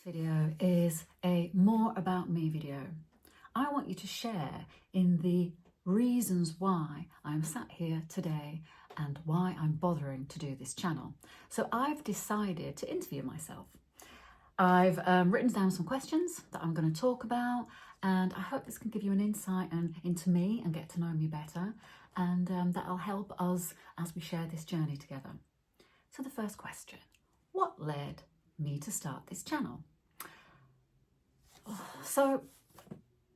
Video is a more about me video. I want you to share in the reasons why I'm sat here today and why I'm bothering to do this channel. So I've decided to interview myself. I've written down some questions that I'm going to talk about, and I hope this can give you an insight into me and get to know me better, and that'll help us as we share this journey together. So the first question: what led me to start this channel? So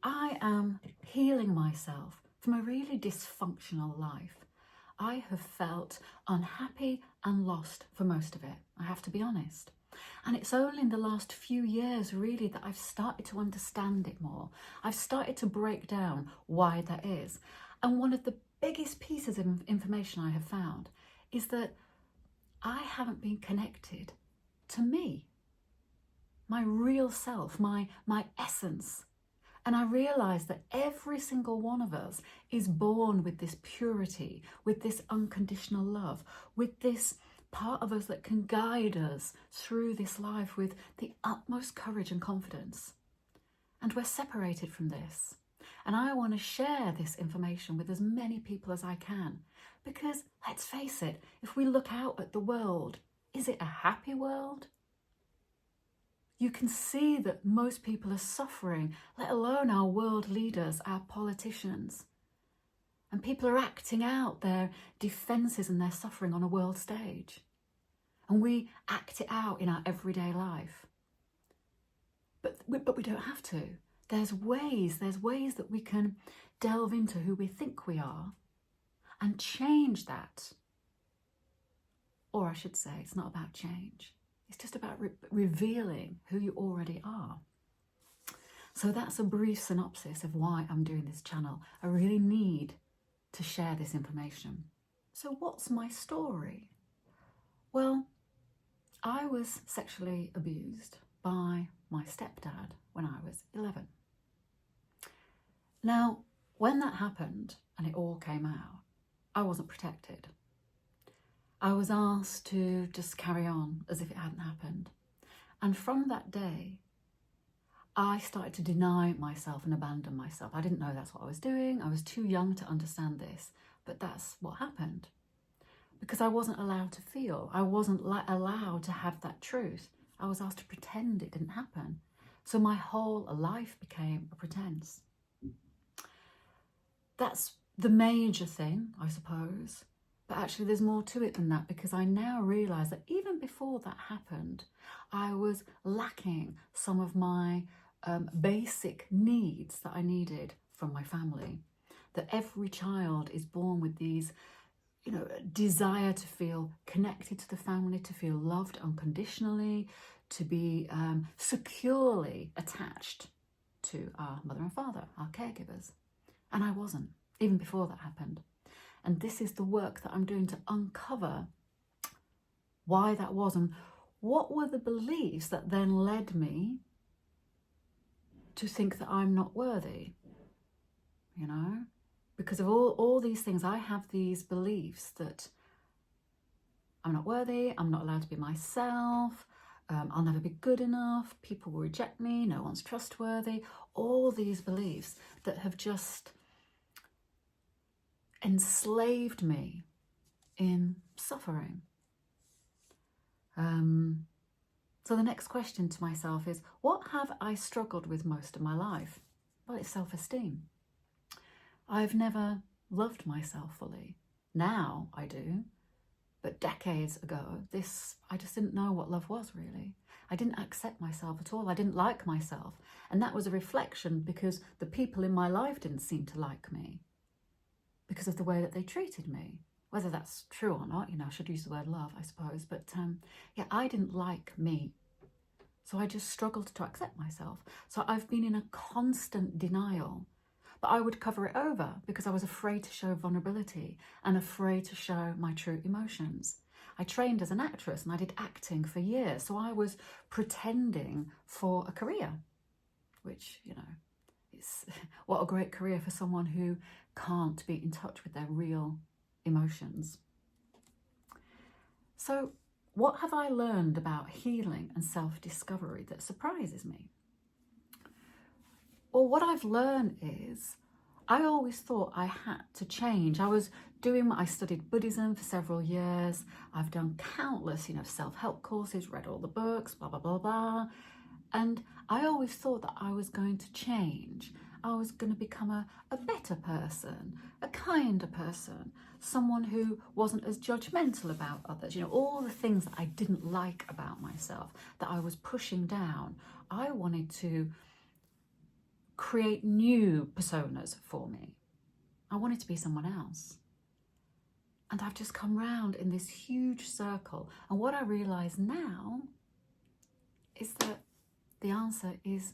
I am healing myself from a really dysfunctional life. I have felt unhappy and lost for most of it, I have to be honest. And it's only in the last few years really that I've started to understand it more. I've started to break down why that is. And one of the biggest pieces of information I have found is that I haven't been connected to me, my real self, my essence. And I realised that every single one of us is born with this purity, with this unconditional love, with this part of us that can guide us through this life with the utmost courage and confidence. And we're separated from this. And I want to share this information with as many people as I can. Because, let's face it, if we look out at the world, is it a happy world? You can see that most people are suffering, let alone our world leaders, our politicians. And people are acting out their defences and their suffering on a world stage. And we act it out in our everyday life. But we don't have to. There's ways that we can delve into who we think we are and change that. Or I should say, it's not about change. It's just about revealing who you already are. So that's a brief synopsis of why I'm doing this channel. I really need to share this information. So what's my story? Well, I was sexually abused by my stepdad when I was 11. Now, when that happened and it all came out, I wasn't protected. I was asked to just carry on as if it hadn't happened. And from that day, I started to deny myself and abandon myself. I didn't know that's what I was doing. I was too young to understand this, but that's what happened. Because I wasn't allowed to feel. I wasn't allowed to have that truth. I was asked to pretend it didn't happen. So my whole life became a pretense. That's the major thing, I suppose. But actually there's more to it than that, because I now realise that even before that happened, I was lacking some of my basic needs that I needed from my family. That every child is born with these, desire to feel connected to the family, to feel loved unconditionally, to be securely attached to our mother and father, our caregivers. And I wasn't, even before that happened. And this is the work that I'm doing to uncover why that was and what were the beliefs that then led me to think that I'm not worthy, Because of all these things, I have these beliefs that I'm not worthy, I'm not allowed to be myself, I'll never be good enough, people will reject me, no one's trustworthy, all these beliefs that have just enslaved me in suffering. So the next question to myself is, what have I struggled with most of my life? Well, it's self-esteem. I've never loved myself fully. Now I do, but decades ago, I just didn't know what love was really. I didn't accept myself at all. I didn't like myself. And that was a reflection because the people in my life didn't seem to like me, because of the way that they treated me. Whether that's true or not, I should use the word love, I suppose. But I didn't like me. So I just struggled to accept myself. So I've been in a constant denial. But I would cover it over because I was afraid to show vulnerability and afraid to show my true emotions. I trained as an actress and I did acting for years. So I was pretending for a career, which, it's what a great career for someone who can't be in touch with their real emotions. So What have I learned about healing and self-discovery that surprises me? Well, what I've learned is I always thought I had to change. I studied Buddhism for several years. I've done countless, self-help courses, read all the books, blah, blah, blah, blah. And I always thought that I was going to change. I was going to become a better person, a kinder person, someone who wasn't as judgmental about others. All the things that I didn't like about myself, that I was pushing down. I wanted to create new personas for me. I wanted to be someone else. And I've just come round in this huge circle. And what I realise now is that the answer is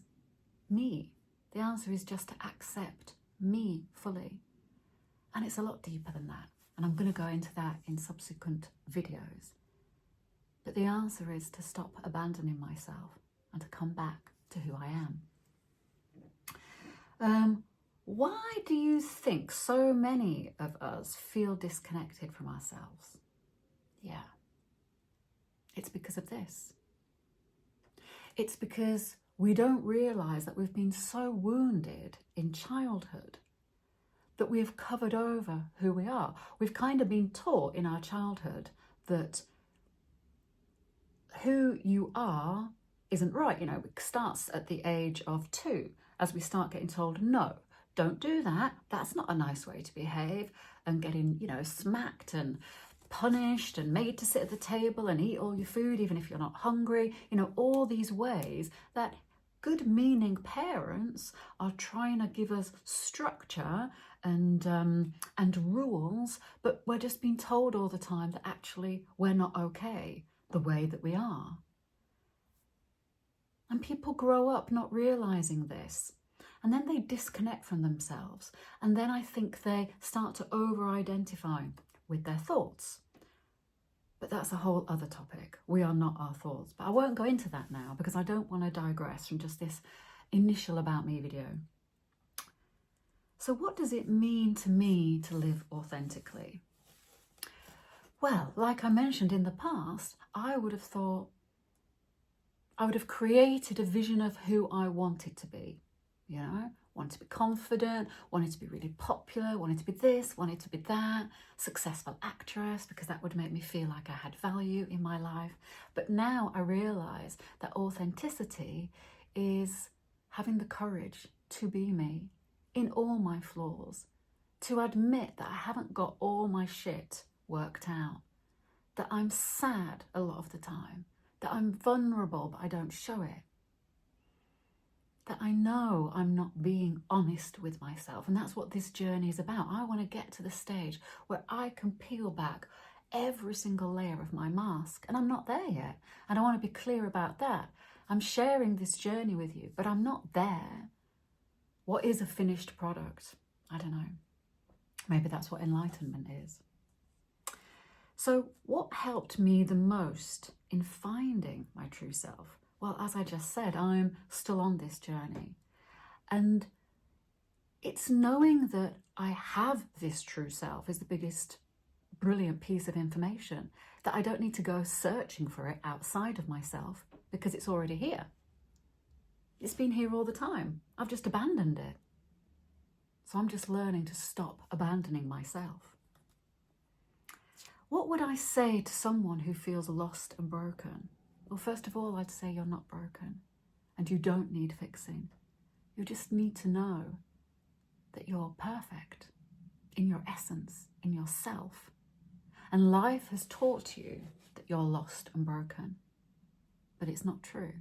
me. The answer is just to accept me fully. And it's a lot deeper than that. And I'm going to go into that in subsequent videos. But the answer is to stop abandoning myself and to come back to who I am. Why do you think so many of us feel disconnected from ourselves? Yeah, it's because of this. It's because we don't realise that we've been so wounded in childhood that we've covered over who we are. We've kind of been taught in our childhood that who you are isn't right. It starts at the age of 2 as we start getting told, no, don't do that. That's not a nice way to behave, and getting, smacked and punished and made to sit at the table and eat all your food, even if you're not hungry. All these ways that good meaning parents are trying to give us structure and rules, but we're just being told all the time that actually we're not okay the way that we are. And people grow up not realizing this. And then they disconnect from themselves. And then I think they start to over-identify with their thoughts. But that's a whole other topic. We are not our thoughts. But I won't go into that now because I don't want to digress from just this initial about me video. So what does it mean to me to live authentically? Well, like I mentioned in the past, I would have created a vision of who I wanted to be. Wanted to be confident, wanted to be really popular, wanted to be this, wanted to be that, successful actress, because that would make me feel like I had value in my life. But now I realise that authenticity is having the courage to be me in all my flaws, to admit that I haven't got all my shit worked out, that I'm sad a lot of the time, that I'm vulnerable but I don't show it, that I know I'm not being honest with myself. And that's what this journey is about. I want to get to the stage where I can peel back every single layer of my mask. And I'm not there yet. And I want to be clear about that. I'm sharing this journey with you, but I'm not there. What is a finished product? I don't know. Maybe that's what enlightenment is. So what helped me the most in finding my true self? Well, as I just said, I'm still on this journey. And it's knowing that I have this true self is the biggest brilliant piece of information, that I don't need to go searching for it outside of myself because it's already here. It's been here all the time. I've just abandoned it. So I'm just learning to stop abandoning myself. What would I say to someone who feels lost and broken? Well, first of all, I'd say you're not broken and you don't need fixing. You just need to know that you're perfect in your essence, in yourself. And life has taught you that you're lost and broken, but it's not true.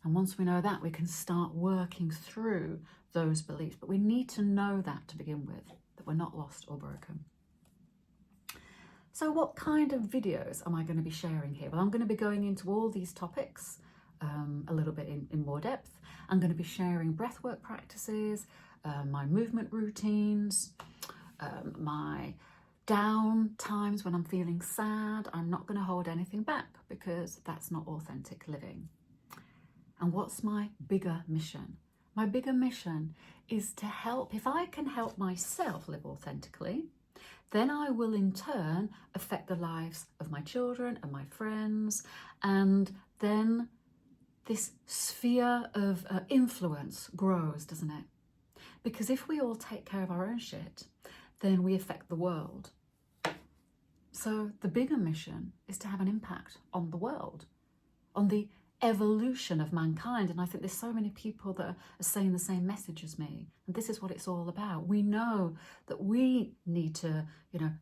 And once we know that, we can start working through those beliefs. But we need to know that to begin with, that we're not lost or broken. So what kind of videos am I going to be sharing here? Well, I'm going to be going into all these topics a little bit in more depth. I'm going to be sharing breathwork practices, my movement routines, my down times when I'm feeling sad. I'm not going to hold anything back because that's not authentic living. And what's my bigger mission? My bigger mission is to help, if I can help myself live authentically, then I will in turn affect the lives of my children and my friends, and then this sphere of influence grows, doesn't it? Because if we all take care of our own shit, then we affect the world. So the bigger mission is to have an impact on the world, on the evolution of mankind. And I think there's so many people that are saying the same message as me, and this is what it's all about. We know that we need to,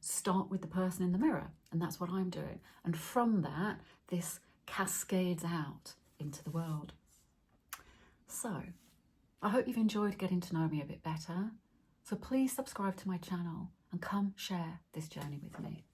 start with the person in the mirror, and that's what I'm doing. And from that, this cascades out into the world. So I hope you've enjoyed getting to know me a bit better. So please subscribe to my channel and come share this journey with me.